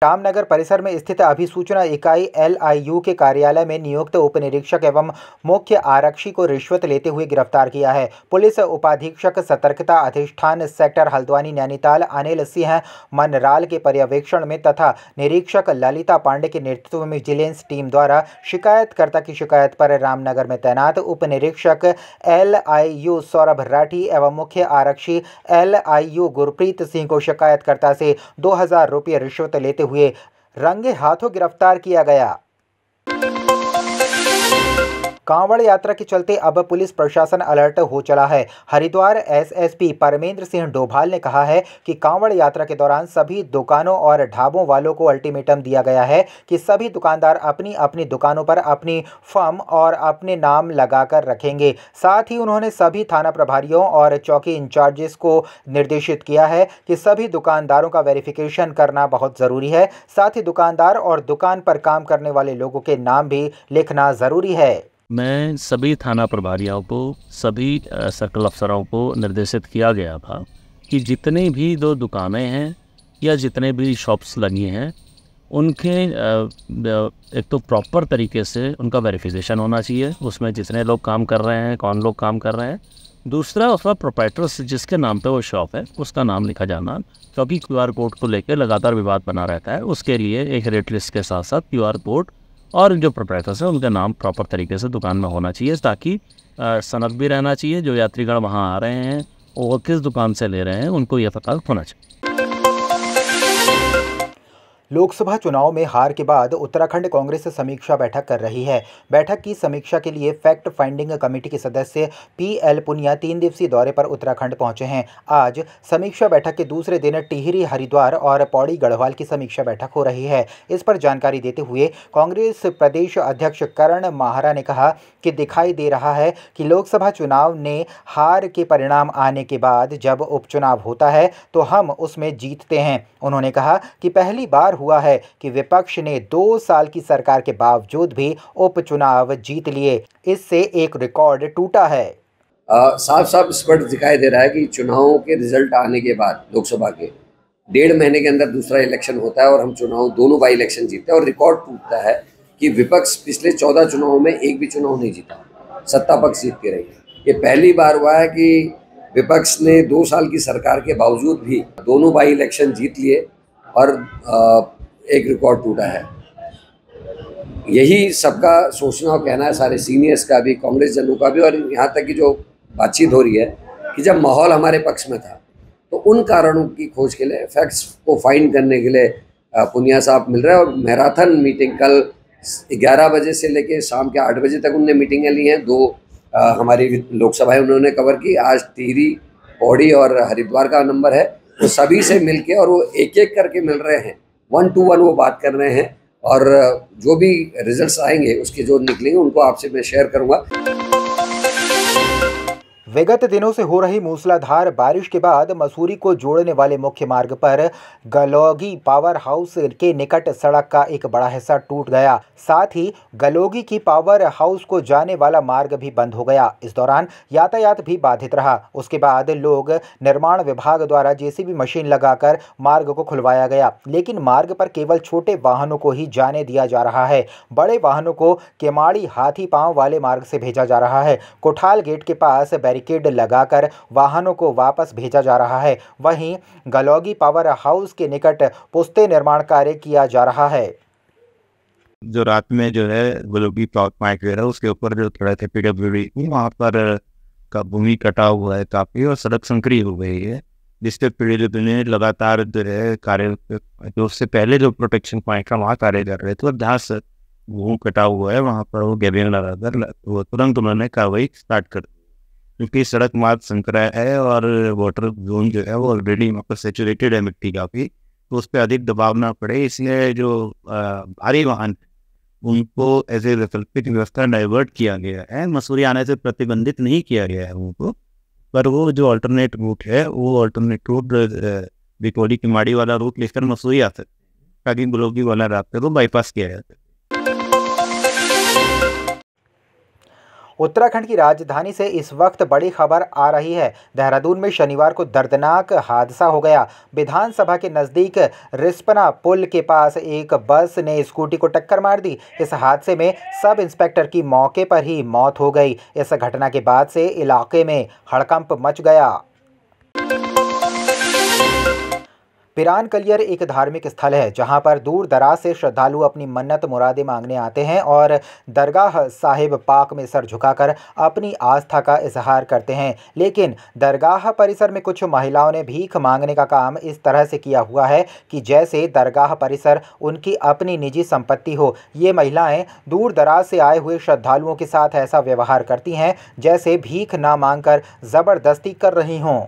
रामनगर परिसर में स्थित अभिसूचना इकाई LIU के कार्यालय में नियुक्त उप निरीक्षक एवं मुख्य आरक्षी को रिश्वत लेते हुए गिरफ्तार किया है। पुलिस उपाधीक्षक सतर्कता अधिष्ठान सेक्टर हल्द्वानी नैनीताल अनिल सिंह मनराल के पर्यवेक्षण में तथा निरीक्षक ललिता पांडे के नेतृत्व में विजिलेंस टीम द्वारा शिकायतकर्ता की शिकायत पर रामनगर में तैनात उप निरीक्षक LIU सौरभ राठी एवं मुख्य आरक्षी LIU गुरप्रीत सिंह को शिकायतकर्ता से 2000 रुपये रिश्वत लेते हुए रंगे हाथों गिरफ्तार किया गया। कांवड़ यात्रा के चलते अब पुलिस प्रशासन अलर्ट हो चला है। हरिद्वार SSP परमेंद्र सिंह डोभाल ने कहा है कि कांवड़ यात्रा के दौरान सभी दुकानों और ढाबों वालों को अल्टीमेटम दिया गया है कि सभी दुकानदार अपनी अपनी दुकानों पर अपनी फर्म और अपने नाम लगाकर रखेंगे। साथ ही उन्होंने सभी थाना प्रभारियों और चौकी इंचार्जेस को निर्देशित किया है कि सभी दुकानदारों का वेरिफिकेशन करना बहुत ज़रूरी है। साथ ही दुकानदार और दुकान पर काम करने वाले लोगों के नाम भी लिखना ज़रूरी है। मैं सभी थाना प्रभारियों को, सभी सर्कल अफसरों को निर्देशित किया गया था कि जितने भी दो दुकानें हैं या जितने भी शॉप्स लगी हैं उनके एक तो प्रॉपर तरीके से उनका वेरिफिकेशन होना चाहिए, उसमें जितने लोग काम कर रहे हैं, कौन लोग काम कर रहे हैं। दूसरा, उसका प्रोप्राइटर जिसके नाम पे वो शॉप है उसका नाम लिखा जाना, क्योंकि QR कोड को लेकर लगातार विवाद बना रहता है। उसके लिए एक रेट लिस्ट के साथ साथ QR कोड और जो प्रोप्राइटर्स हैं उनका नाम प्रॉपर तरीके से दुकान में होना चाहिए, ताकि सनद भी रहना चाहिए जो यात्रीगण वहाँ आ रहे हैं और किस दुकान से ले रहे हैं उनको यह पता होना चाहिए। लोकसभा चुनाव में हार के बाद उत्तराखंड कांग्रेस समीक्षा बैठक कर रही है। बैठक की समीक्षा के लिए फैक्ट फाइंडिंग कमेटी के सदस्य PL पुनिया 3 दिवसीय दौरे पर उत्तराखंड पहुंचे हैं। आज समीक्षा बैठक के दूसरे दिन टिहरी, हरिद्वार और पौड़ी गढ़वाल की समीक्षा बैठक हो रही है। इस पर जानकारी देते हुए कांग्रेस प्रदेश अध्यक्ष करण माहरा ने कहा कि दिखाई दे रहा है कि लोकसभा चुनाव ने हार के परिणाम आने के बाद जब उपचुनाव होता है तो हम उसमें जीतते हैं। उन्होंने कहा कि पहली बार हुआ है कि विपक्ष ने 2 साल की सरकार के बावजूद भी उपचुनाव जीत लिए। इससे एक रिकॉर्ड टूटा है। साफ साफ स्पष्ट दिखाई दे रहा है कि चुनावों के रिजल्ट आने के बाद लोकसभा के 1.5 महीने के अंदर दूसरा इलेक्शन होता है और हम चुनाव दोनों बाई इलेक्शन जीतते हैं और रिकॉर्ड टूटता है कि विपक्ष पिछले 14 चुनावों में एक भी चुनाव नहीं जीता, सत्ता पक्ष जीतती रही। ये पहली बार हुआ है कि विपक्ष ने 2 साल की सरकार के बावजूद भी दोनों बाई इलेक्शन जीत लिए और एक रिकॉर्ड टूटा है। यही सबका सोचना और कहना है, सारे सीनियर्स का भी, कांग्रेस जनों का भी, और यहाँ तक कि जो बातचीत हो रही है कि जब माहौल हमारे पक्ष में था तो उन कारणों की खोज के लिए, फैक्ट्स को फाइंड करने के लिए पुनिया साहब मिल रहे हैं। और मैराथन मीटिंग कल 11 बजे से लेके शाम के 8 बजे तक उनने मीटिंगें ली हैं। 2 हमारी लोकसभाएं उन्होंने कवर की। आज टिहरी, पौड़ी और हरिद्वार का नंबर है, तो सभी से मिलके और वो एक एक करके मिल रहे हैं, 1 to 1 वो बात कर रहे हैं और जो भी रिजल्ट्स आएंगे उसके जो निकलेंगे उनको आपसे मैं शेयर करूंगा। विगत दिनों से हो रही मूसलाधार बारिश के बाद मसूरी को जोड़ने वाले मुख्य मार्ग पर गलोगी पावर हाउस के निकट सड़क का एक बड़ा हिस्सा टूट गया। साथ ही गलोगी की पावर हाउस को जाने वाला मार्ग भी बंद हो गया। इस दौरान यातायात भी बाधित रहा। उसके बाद लोग निर्माण विभाग द्वारा JCB मशीन लगाकर मार्ग को खुलवाया गया, लेकिन मार्ग पर केवल छोटे वाहनों को ही जाने दिया जा रहा है। बड़े वाहनों को केमाड़ी हाथी पांव वाले मार्ग से भेजा जा रहा है। कोठाल गेट के पास बैरिकेड लगाकर वाहनों को वापस भेजा जा रहा है। वहीं गलोगी पावर हाउस के निकट पुश्ते निर्माण कार्य किया जा रहा है। जो रात में जो है गलोगी पावर प्लांट है उसके ऊपर जो थोड़ा थे PWD वहाँ पर का भूमि कटा हुआ है काफ़ी और सड़क संकरी हो गई है, जिससे पीड़ित ने लगातार जो है कार्य, जो उससे पहले जो प्रोटेक्शन पॉइंट का वहाँ कार्य कर रहे थे और जहाँ से भूमि कटा हुआ है वहाँ पर वो गैबियन लगाकर वो तुरंत उन्होंने कार्रवाई स्टार्ट कर दी, क्योंकि सड़क मार्ग संकरा है और वाटर जोन जो है वो ऑलरेडी वहाँ पर सेचुरेटेड है मिट्टी काफ़ी, तो उस पर अधिक दबाव ना पड़े, इसलिए जो भारी वाहन उनको एज ए वैकल्पिक व्यवस्था डाइवर्ट किया गया है। मसूरी आने से प्रतिबंधित नहीं किया गया है उनको, पर वो जो अल्टरनेट रूट है वो अल्टरनेट रूट बिकोली किमाड़ी वाला रूट लेकर मसूरी आ सकते, ताकि गलोगी वाला रास्ते को बाईपास किया जाता है। उत्तराखंड की राजधानी से इस वक्त बड़ी खबर आ रही है। देहरादून में शनिवार को दर्दनाक हादसा हो गया। विधानसभा के नज़दीक रिस्पना पुल के पास एक बस ने स्कूटी को टक्कर मार दी। इस हादसे में सब इंस्पेक्टर की मौके पर ही मौत हो गई। इस घटना के बाद से इलाके में हड़कंप मच गया। पिरान कलियर एक धार्मिक स्थल है जहां पर दूर दराज से श्रद्धालु अपनी मन्नत मुरादें मांगने आते हैं और दरगाह साहिब पाक में सर झुकाकर अपनी आस्था का इजहार करते हैं। लेकिन दरगाह परिसर में कुछ महिलाओं ने भीख मांगने का काम इस तरह से किया हुआ है कि जैसे दरगाह परिसर उनकी अपनी निजी संपत्ति हो। ये महिलाएं दूर दराज से आए हुए श्रद्धालुओं के साथ ऐसा व्यवहार करती हैं जैसे भीख ना मांगकर ज़बरदस्ती कर रही हों।